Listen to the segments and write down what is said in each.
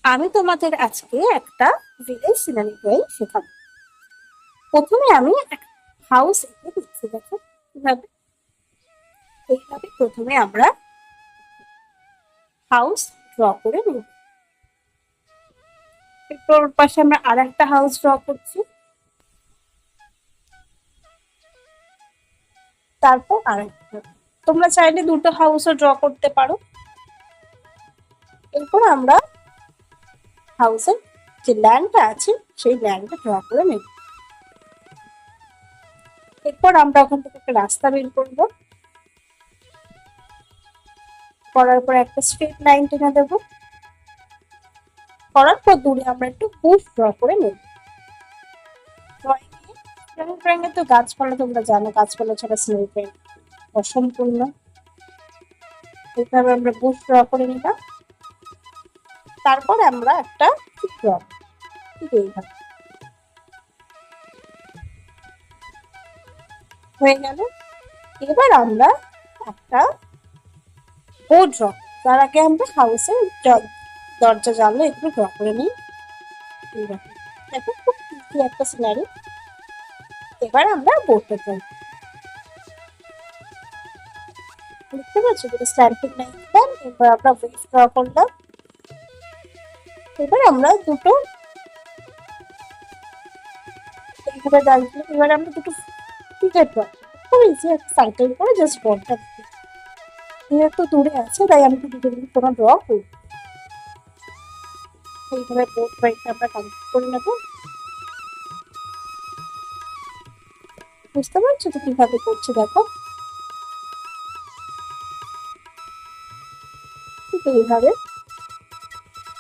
আমি তোমাদের আজকে একটা ভিলেজ সিনারি ড্রয়িং শেখাবো। প্রথমে আমি হাউস এঁকে দিচ্ছি, দেখো কিভাবে। এইভাবে প্রথমে আমরা হাউস ড্র করে নেব। এরপর পাশে আমরা আর একটা হাউস ড্র করছি, তারপর আরেকটা। তোমরা চাইলে দুটো হাউসও ড্র করতে পারো। এরপর আমরা হাউসের যে ল্যান্ডটা আছে সেই ল্যান্ডটা ড্র করে নেব। এরপর আমরা ওখান থেকে একটা রাস্তা বের করবো। করার পর একটা স্ট্রেট লাইন টেনে দেবো। করার পর দূরে আমরা একটু বুশ ড্র করে নেব। ড্রয়িং তো গাছপালা, তোমরা জানো গাছপালা ছাড়া সিনারি ড্রয়িং অসম্পূর্ণ। এইভাবে আমরা বুশ ড্র করে নিলাম। তারপর আমরা একটা ড্র এইভাবে হয়ে গেল। এবার আমরা একটা বোর্ড ড্র, তার আগে আমরা হাউসের দরজা জানলা এগুলো ড্র করে নিই। দেখো খুব ইজি একটা সিনারি। এবার আমরা বোর্ডটা ড্র, বুঝতে পারছো, যেটা স্ট্যান্ডিং লাইন দিলাম। এবার আমরা ওয়েভ ড্র করলাম। এবার আমরা দুটো এইভাবে দাঁড়িয়ে, এবার আমরা দুটো ফিগার ড্র, খুব ইজি একটা সার্কেল করে জাস্ট বোর্ডটা দিই। যেহেতু দূরে আছে তাই আমি দুটো কোনো ড্র করি। এইভাবে বোর্ড ড্রয়িংটা আমরা কমপ্লিট করে নেব। বুঝতে পারছো তো কিভাবে করছি, দেখো ঠিক এইভাবে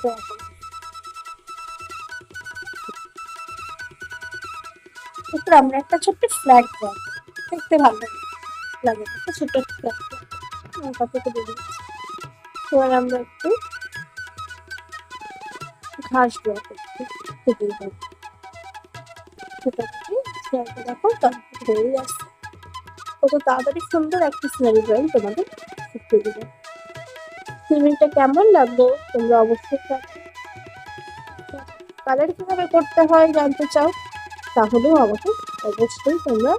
ড্র করি। এরপর আমরা একটা ছোট্ট ফ্ল্যাগ ড্র করি, দেখতে ভালো লাগে একটা ছোট্ট ফ্ল্যাগ। কতটা বেরিয়ে গেছে। এবার আমরা একটু ঘাস ড্র করছি, ঠিক এইভাবে দেখো তারপর হয়ে আসছে। কত তাড়াতাড়ি সুন্দর একটা সিনারি ড্রয়িং তোমাদের শিখিয়ে দেবে। সিনারিটা কেমন লাগলো তোমরা অবশ্যই কালার কিভাবে করতে হয় জানতে চাও, তাহলেও আমাকে অবশ্যই তোমরা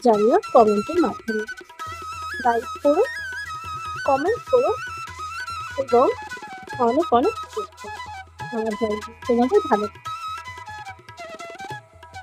জানিও কমেন্টের মাধ্যমে। লাইক করো, কমেন্ট করো এবং অনেক অনেক তোমাদের ভালো